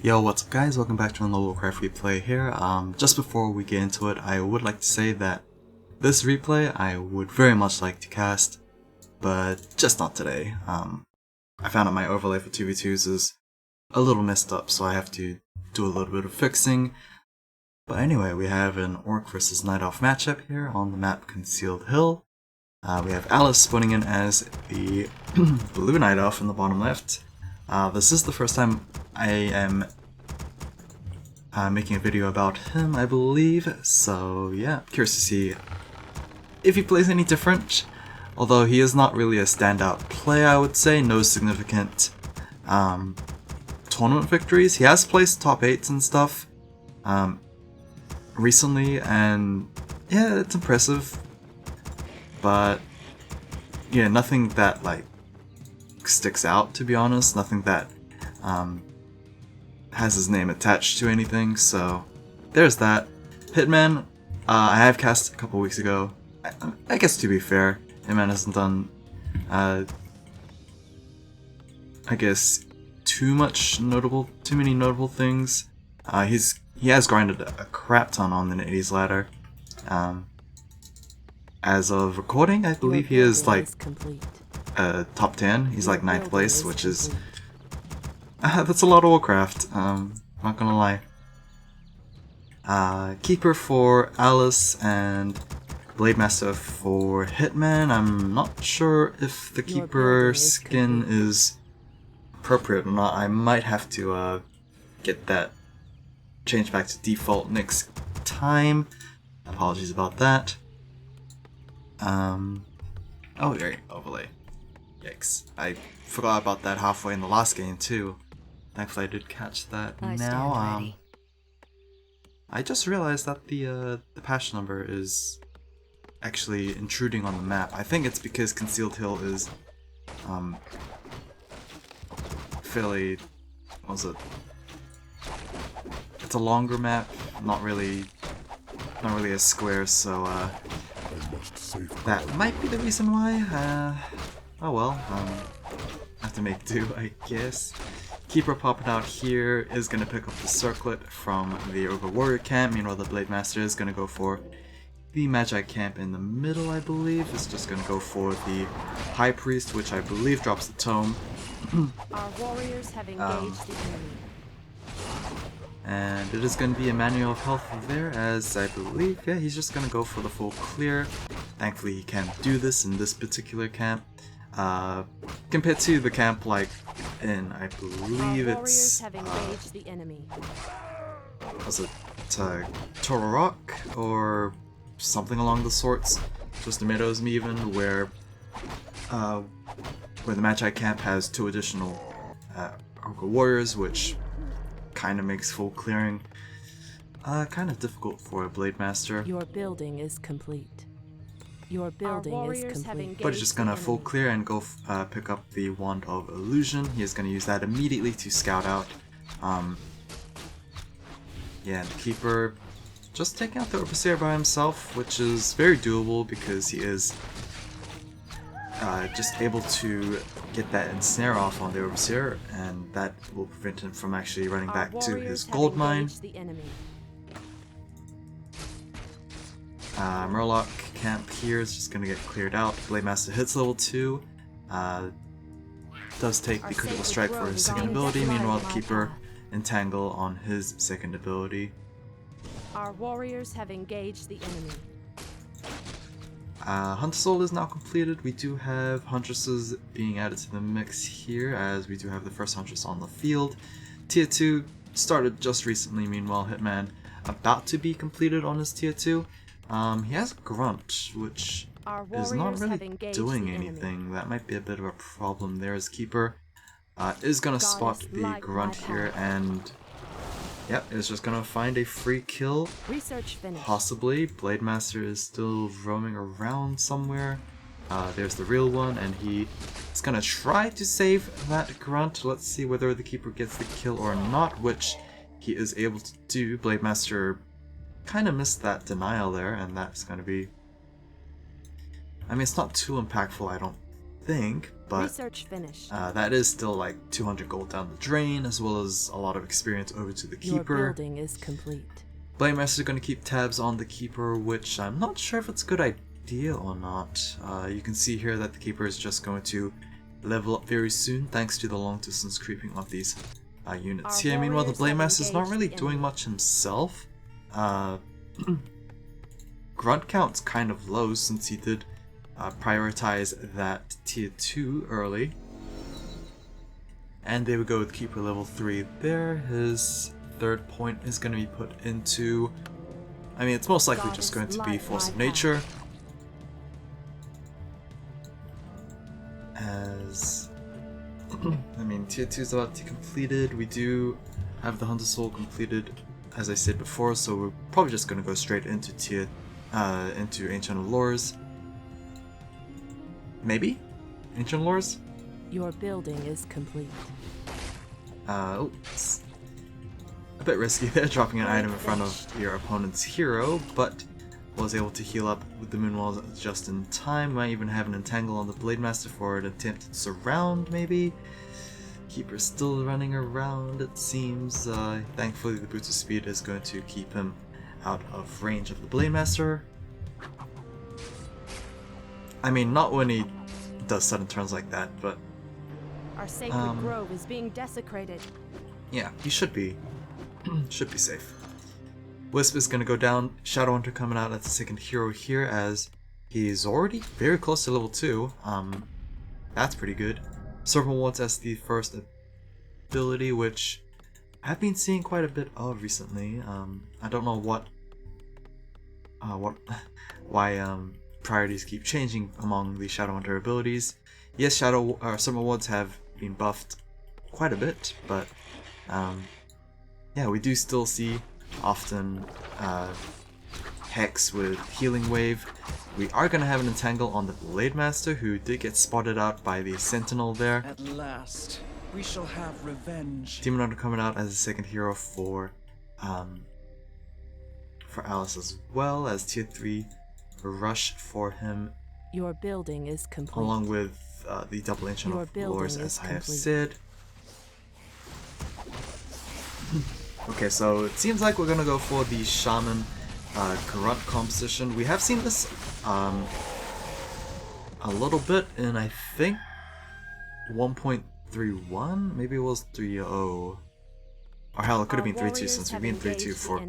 Yo, what's up guys, welcome back to another Warcraft replay here. Just before we get into it, I would like to say that this replay I would very much like to cast, but just not today. I found out my overlay for 2v2s is a little messed up, so I have to do a little bit of fixing. But anyway, we have an Orc versus Night Elf matchup here on the map Concealed Hill. We have Alice spawning in as the blue Night Elf in the bottom left. This is the first time I am making a video about him, I believe, so yeah, curious to see if he plays any different, although he is not really a standout play, I would say. No significant tournament victories. He has placed top 8s and stuff recently, and yeah, it's impressive, but yeah, nothing that like sticks out, to be honest. Nothing that has his name attached to anything, so there's that. Hitman, I have cast a couple weeks ago. I guess to be fair, Hitman hasn't done, I guess, too many notable things. He has grinded a crap ton on the Netease ladder. As of recording, I believe he is like top 10. He's like 9th place, which is that's a lot of Warcraft, not gonna lie. Keeper for Alice and Blade Master for Hitman. I'm not sure if the Keeper skin is appropriate or not. I might have to get that changed back to default next time. Apologies about that. Oh, right, overlay. Yikes. I forgot about that halfway in the last game too. Thankfully I did catch that now. I just realized that the patch number is actually intruding on the map. I think it's because Concealed Hill is fairly, what was it? It's a longer map, not really a square, so that might be the reason why. Oh well, I have to make do, I guess. Keeper popping out here is going to pick up the circlet from the Ogre Warrior camp. Meanwhile, the Blade Master is going to go for the Magi camp in the middle, I believe. It's just going to go for the High Priest, which I believe drops the tome. Our warriors have engaged the enemy. And it is going to be a manual of health there, as I believe, yeah, he's just going to go for the full clear. Thankfully, he can't do this in this particular camp. Compared to the camp like in, I believe it's, was it Toro Rock or something along the sorts, Twisted Meadows even, where the Magi camp has 2 additional Ogre Warriors, which kind of makes full clearing kind of difficult for a Blade Master. Your building is complete. Your building is complete. But he's just gonna full clear and go pick up the Wand of Illusion. He is gonna use that immediately to scout out. Yeah, the Keeper just taking out the Overseer by himself, which is very doable because he is just able to get that ensnare off on the Overseer, and that will prevent him from actually running back to his gold mine. Murloc camp here is just gonna get cleared out. Blade Master hits level 2. Does take the critical strike for his second ability. Meanwhile, the Keeper entangle on his second ability. Our warriors have engaged the enemy. Hunter Soul is now completed. We do have Huntresses being added to the mix here, as we do have the first Huntress on the field. Tier 2 started just recently. Meanwhile, Hitman about to be completed on his Tier 2. He has Grunt, which is not really doing anything. That might be a bit of a problem there. As Keeper is gonna spot the Grunt here, and yep, is just gonna find a free kill. Possibly. Blade Master is still roaming around somewhere. There's the real one, and he is gonna try to save that Grunt. Let's see whether the Keeper gets the kill or not, which he is able to do. Blade Master kind of missed that denial there, and that's going to be, I mean, it's not too impactful, I don't think, but Research finished. that is still like 200 gold down the drain, as well as a lot of experience over to the Your keeper. building is complete. Blade Master is going to keep tabs on the keeper, which I'm not sure if it's a good idea or not. You can see here that the keeper is just going to level up very soon, thanks to the long distance creeping of these units here. Meanwhile, the Blade Master is not really doing much himself. Grunt count's kind of low since he did prioritize that tier 2 early. And they would go with Keeper level 3 there. His third point is going to be put into... I mean, it's most likely just going to be Force of Nature. As... I mean, tier 2 is about to be completed. We do have the Hunter Soul completed, as I said before, so we're probably just going to go straight into into Ancient Allures. Maybe? Ancient Allures? Your building is complete. Oops. A bit risky there, dropping an item in front of your opponent's hero, but was able to heal up with the Moon Walls just in time. Might even have an entangle on the Blade Master for an attempted surround, maybe? Keeper's still running around, it seems. Thankfully, the Boots of Speed is going to keep him out of range of the Blade Master. I mean, not when he does sudden turns like that, but... Our sacred grove is being desecrated. Yeah, he should be. Should be safe. Wisp is going to go down. Shadowhunter coming out as the second hero here, as he's already very close to level 2. That's pretty good. Serpent Wards as the first ability, which I've been seeing quite a bit of recently. I don't know why priorities keep changing among the Shadowhunter abilities. Yes, Serpent Wards have been buffed quite a bit, but yeah, we do still see often Hex with Healing Wave. We are going to have an entangle on the Blade Master, who did get spotted out by the Sentinel there. At last, we shall have revenge. Demon Hunter coming out as a second hero for Alice, as well as tier 3 rush for him. Your building is complete. Along with the double Ancient of Lords, as I have said. Okay, so it seems like we're gonna go for the Shaman Grunt composition. We have seen this a little bit in, I think, 1.31? Maybe it was 3.0. Or hell, it could have been 3.2 since we've been 3.2 for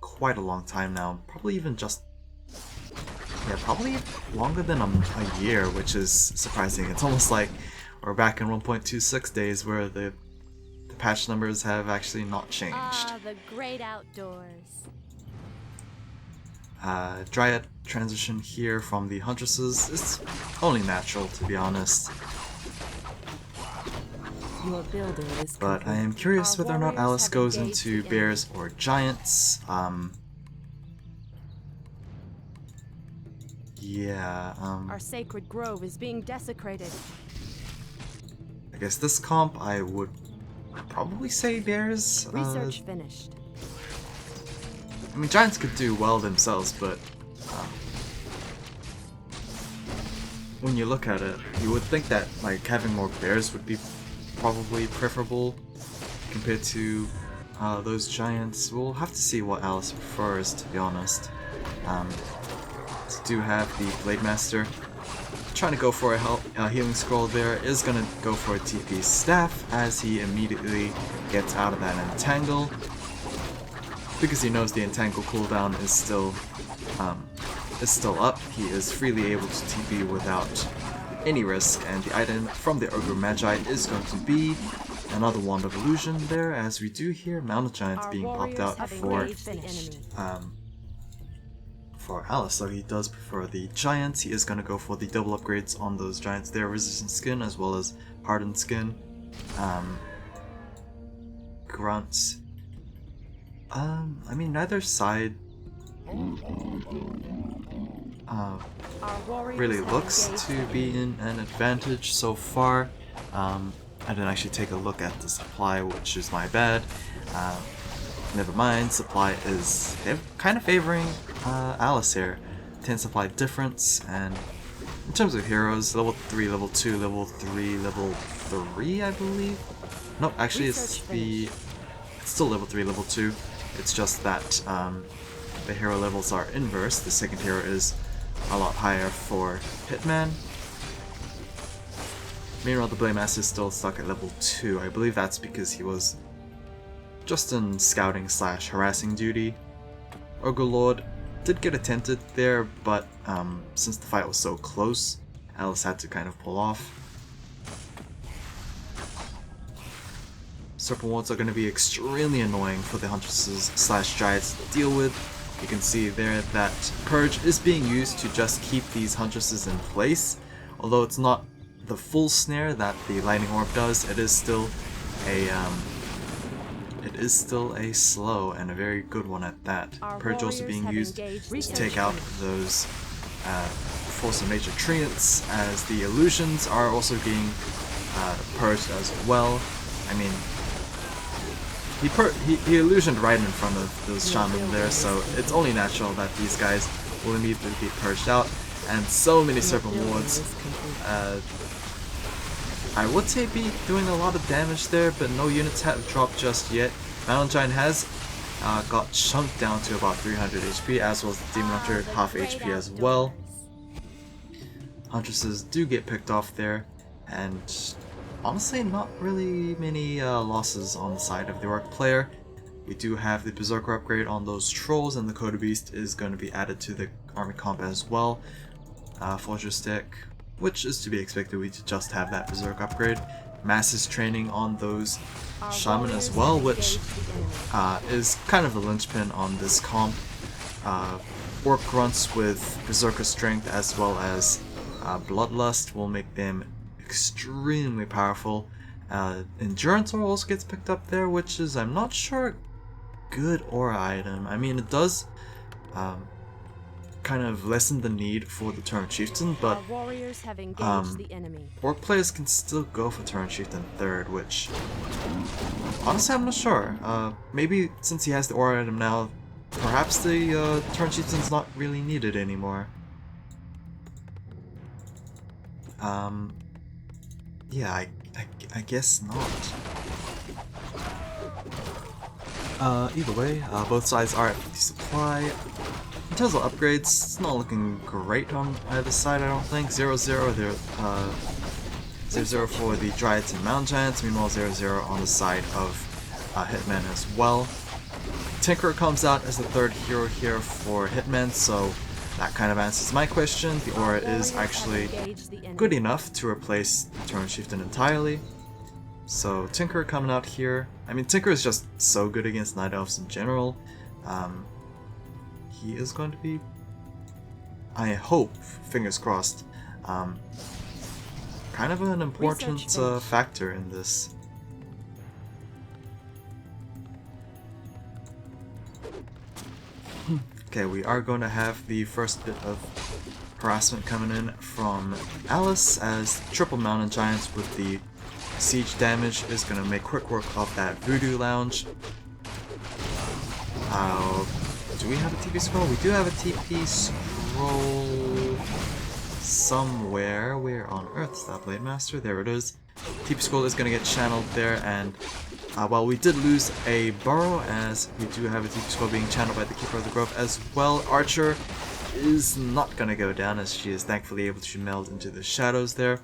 quite a long time now. Probably even just... yeah, probably longer than a year, which is surprising. It's almost like we're back in 1.26 days where the patch numbers have actually not changed. Ah, the great outdoors. Dryad transition here from the Huntresses is only natural, to be honest. Your building is But I am curious whether or not Alice goes into bears or giants. Yeah, Our sacred grove is being desecrated. I guess this comp I would probably say bears. Research finished. I mean, giants could do well themselves, but when you look at it, you would think that like having more bears would be probably preferable compared to those giants. We'll have to see what Alice prefers, to be honest. Do have the Blade Master trying to go for a healing scroll there, is going to go for a TP staff as he immediately gets out of that entangle, because he knows the entangle cooldown is still up. He is freely able to TP without any risk, and the item from the Ogre Magi is going to be another Wand of Illusion there, as we do hear Mountain Giants being popped out for Alice, so he does prefer the Giants. He is going to go for the double upgrades on those Giants there, Resistant Skin as well as Hardened Skin. Grunts. I mean, neither side really looks to be in an advantage so far. I didn't actually take a look at the supply, which is my bad. Never mind, supply is kind of favoring Alice here. 10 supply difference, and in terms of heroes, level 3, level 2, level 3, level 3, I believe. No, actually it's still level 3, level 2. It's just that the hero levels are inverse. The second hero is a lot higher for Hitman. Meanwhile, the Blade Master is still stuck at level 2. I believe that's because he was just in scouting / harassing duty. Ogre Lord did get attempted there, but since the fight was so close, Alice had to kind of pull off. Serpent Wards are going to be extremely annoying for the Huntresses / Giants to deal with. You can see there that Purge is being used to just keep these Huntresses in place. Although it's not the full snare that the Lightning Orb does, it is still a slow and a very good one at that. Purge also being used to take out those Force of Nature Treants, as the illusions are also being purged as well. I mean, he illusioned right in front of those shaman there, so it's only natural that these guys will immediately be purged out. And so many Serpent Wards. I would say be doing a lot of damage there, but no units have dropped just yet. Mountain Giant has got chunked down to about 300 HP, as well as the Demon Hunter half HP as well. Huntresses do get picked off there, and honestly not really many losses on the side of the Orc player. We do have the Berserker upgrade on those Trolls, and the Coda Beast is going to be added to the army comp as well. Fortress deck, which is to be expected, we just have that Berserk upgrade. Masses training on those Shaman as well, which is kind of the linchpin on this comp. Orc Grunts with Berserker Strength as well as Bloodlust will make them extremely powerful. Endurance Aura also gets picked up there, which is, I'm not sure, good aura item. I mean, it does kind of lessen the need for the Tauren Chieftain, but Orc players can still go for Tauren Chieftain third, which honestly I'm not sure. Maybe since he has the aura item now, perhaps the Tauren Chieftain's not really needed anymore. Yeah, I guess not. Either way, both sides are at 50 supply. In terms of upgrades, it's not looking great on either side, I don't think. 0-0, they're 0-0 for the Dryads and Mountain Giants, meanwhile 0-0 on the side of Hitman as well. Tinkerer comes out as the third hero here for Hitman, so that kind of answers my question. The aura is actually good enough to replace the Tauren Chieftain entirely. So Tinkerer coming out here. I mean, Tinkerer is just so good against Night Elves in general. He is going to be, I hope, fingers crossed, kind of an important factor in this. Okay, we are going to have the first bit of harassment coming in from Alice, as triple Mountain Giants with the siege damage is going to make quick work of that Voodoo Lounge. Do we have a TP scroll? We do have a TP scroll somewhere. Where on earth is that Blade Master? There it is. TP scroll is going to get channeled there, and while we did lose a burrow, as we do have a TP scroll being channeled by the Keeper of the Grove as well, Archer is not going to go down, as she is thankfully able to meld into the shadows there.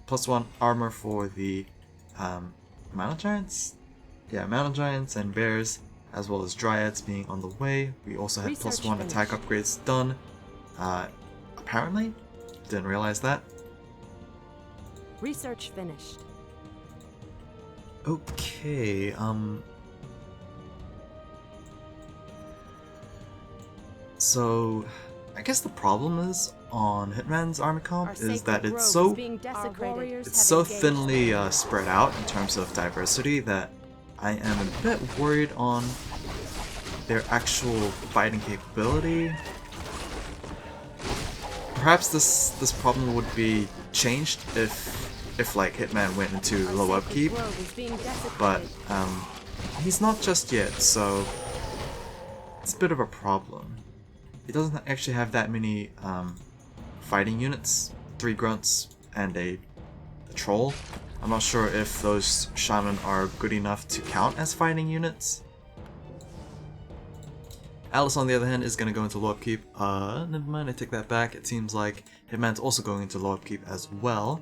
+1 armor for the Mountain Giants? Yeah, Mountain Giants and Bears, as well as Dryads being on the way. We also had +1 attack upgrades done. Apparently? Didn't realize that. Research finished. Okay, so I guess the problem is on Hitman's army comp is that it's so thinly spread out in terms of diversity that I am a bit worried on their actual fighting capability. Perhaps this problem would be changed if like Hitman went into low upkeep, but he's not just yet, so it's a bit of a problem. He doesn't actually have that many fighting units, 3 grunts and a troll. I'm not sure if those shaman are good enough to count as fighting units. Alice, on the other hand, is going to go into low upkeep. Never mind, I take that back. It seems like Hitman's also going into low upkeep as well.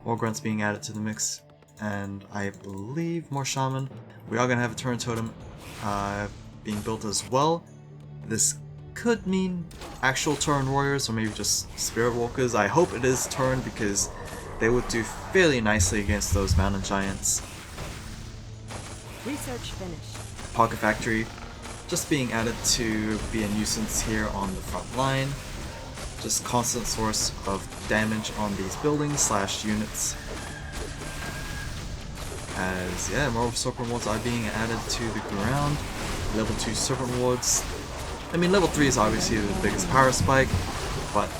More grunts being added to the mix, and I believe more shaman. We are going to have a turn totem being built as well. This could mean actual turn warriors, or maybe just spirit walkers. I hope it is turn, because they would do fairly nicely against those mountain giants. Research finished. Pocket Factory just being added to be a nuisance here on the front line. Just constant source of damage on these buildings slash units. As yeah, more serpent wards are being added to the ground. Level 2 serpent wards. I mean, level 3 is obviously the biggest power spike, but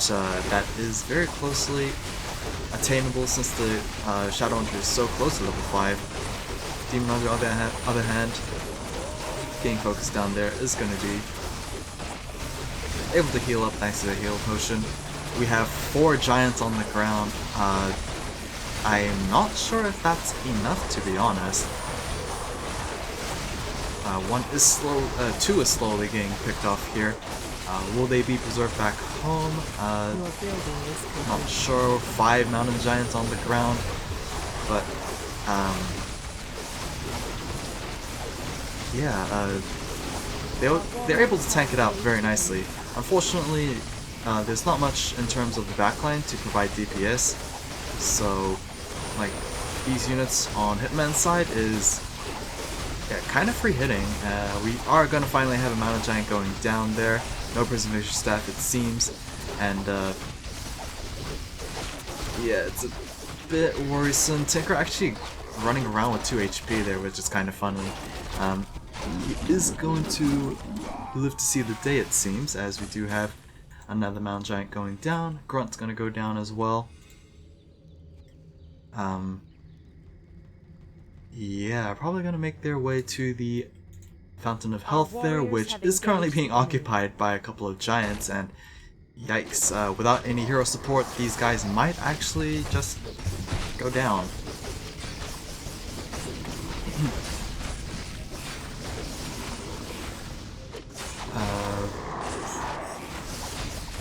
that is very closely attainable since the Shadow Hunter is so close to level 5. Demon on the other hand, getting focused down there is going to be able to heal up thanks to the heal potion. We have 4 giants on the ground. I'm not sure if that's enough, to be honest. 2 is slowly getting picked off here. Will they be preserved back home? Not sure. 5 mountain giants on the ground, but yeah, they're able to tank it out very nicely. Unfortunately, there's not much in terms of the backline to provide DPS, so like these units on Hitman's side is kind of free hitting. We are going to finally have a mountain giant going down there. No preservation staff, it seems, and yeah, it's a bit worrisome. Tinker actually running around with 2 HP there, which is kind of funny. He is going to live to see the day, it seems, as we do have another mountain giant going down. Grunt's going to go down as well. Yeah, probably going to make their way to the Fountain of Health there, which is currently being occupied by a couple of giants, and yikes, without any hero support, these guys might actually just go down.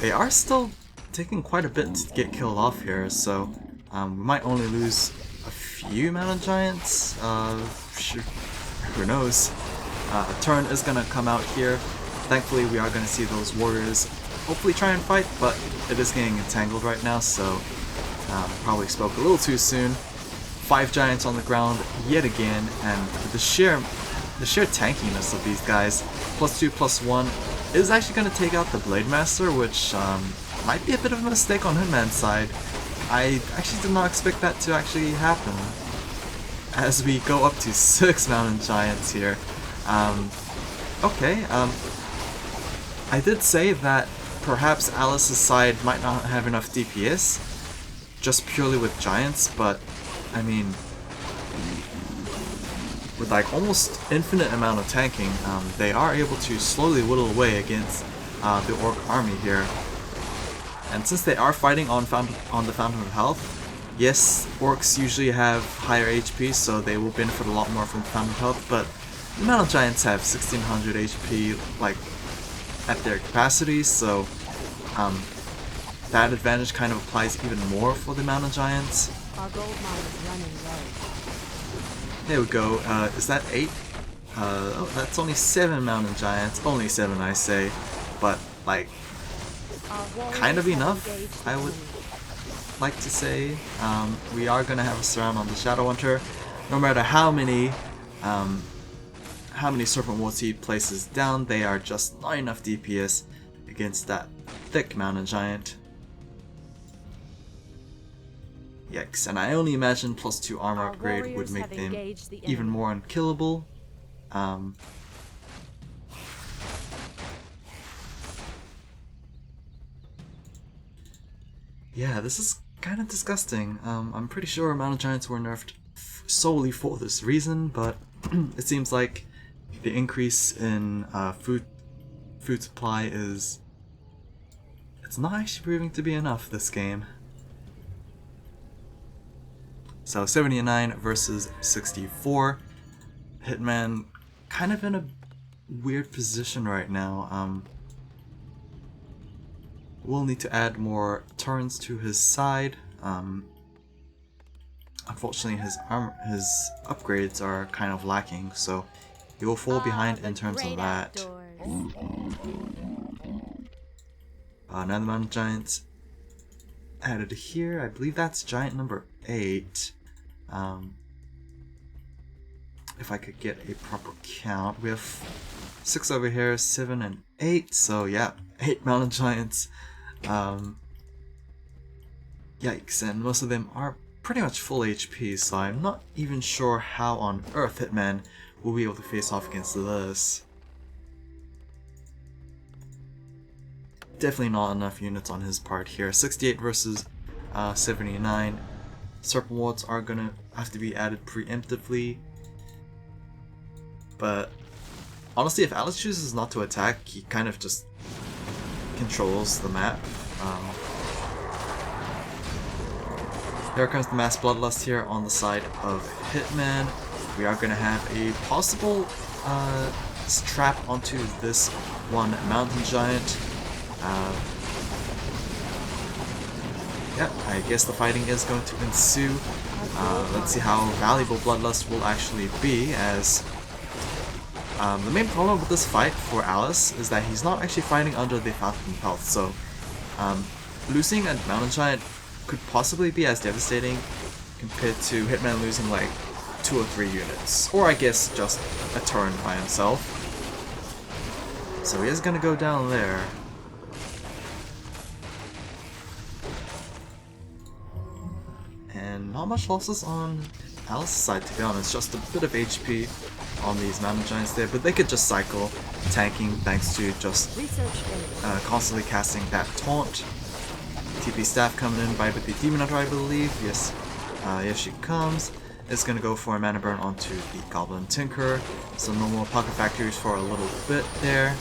They are still taking quite a bit to get killed off here, so we might only lose a few mountain giants. Who knows? A turn is gonna come out here. Thankfully, we are gonna see those warriors hopefully try and fight, but it is getting entangled right now, so probably spoke a little too soon. 5 giants on the ground yet again, and the sheer tankiness of these guys, +2, +1, is actually going to take out the Blade Master, which might be a bit of a mistake on Hitman's side. I actually did not expect that to actually happen, as we go up to 6 mountain giants here. Okay, I did say that perhaps Alice's side might not have enough DPS, just purely with giants, but I mean, with like almost infinite amount of tanking, they are able to slowly whittle away against the Orc army here. And since they are fighting on the Fountain of Health, yes, Orcs usually have higher HP, so they will benefit a lot more from the Fountain of Health, but the Mountain Giants have 1600 HP like at their capacity, so that advantage kind of applies even more for the Mountain Giants. Our gold mine is running low. There we go. Is that 8? Oh, that's only 7 mountain giants. Only 7, I say. But, like, kind of enough, I would like to say. We are going to have a surround on the Shadow Hunter. No matter how many Serpent Wards he places down, they are just not enough DPS against that thick mountain giant. Yikes, and I only imagine +2 armor upgrade would make them even more unkillable. Yeah, this is kind of disgusting. I'm pretty sure mountain giants were nerfed solely for this reason, but it seems like the increase in food supply is it's not actually proving to be enough this game. So 79 versus 64. Hitman kind of in a weird position right now. We'll need to add more turns to his side. Unfortunately, his upgrades are kind of lacking, so he will fall behind in terms of that. Another Mountain Giant added here. I believe that's giant number 8. If I could get a proper count, we have 6 over here, 7 and 8. So yeah, 8 Mountain Giants. Yikes, and most of them are pretty much full HP, so I'm not even sure how on earth Hitman will be able to face off against this. Definitely not enough units on his part here. 68 versus 79. Serpent wards are gonna have to be added preemptively. But honestly, if Alice chooses not to attack, he kind of just controls the map. There comes the mass bloodlust here on the side of Hitman. We are going to have a possible trap onto this one Mountain Giant. Yeah, I guess the fighting is going to ensue. Let's see how valuable Bloodlust will actually be, as the main problem with this fight for Alice is that he's not actually fighting under the Fountain of Health, so losing a Mountain Giant could possibly be as devastating compared to Hitman losing like 2 or 3 units, or I guess just a turn by himself. So he is going to go down there. And not much losses on Alice's side, to be honest, just a bit of HP on these Mountain Giants there, but they could just cycle, tanking thanks to just constantly casting that taunt. TP staff coming in by with the Demon Hunter, I believe. Yes, yes she comes. It's gonna go for a mana burn onto the Goblin Tinker. So no more pocket factories for a little bit there.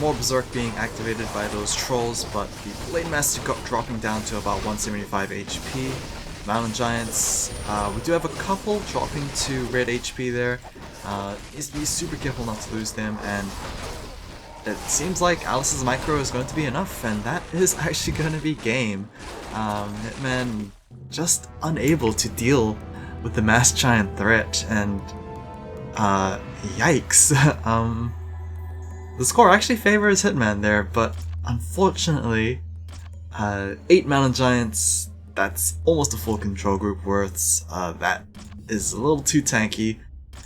More Berserk being activated by those trolls, but the Blade Master got dropping down to about 175 HP. Mountain Giants, we do have a couple dropping to red HP there. Needs to be super careful not to lose them, and it seems like Alice's micro is going to be enough, and that is actually going to be game. Hitman just unable to deal with the Mass Giant threat, and yikes. The score actually favors Hitman there, but unfortunately, 8 Mountain Giants, that's almost a full control group worth. That is a little too tanky,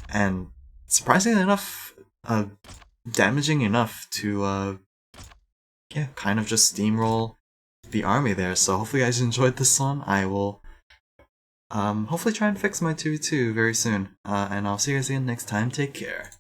and surprisingly enough, damaging enough to yeah, kind of just steamroll the army there. So hopefully you guys enjoyed this one. I will hopefully try and fix my 2v2 very soon, and I'll see you guys again next time. Take care.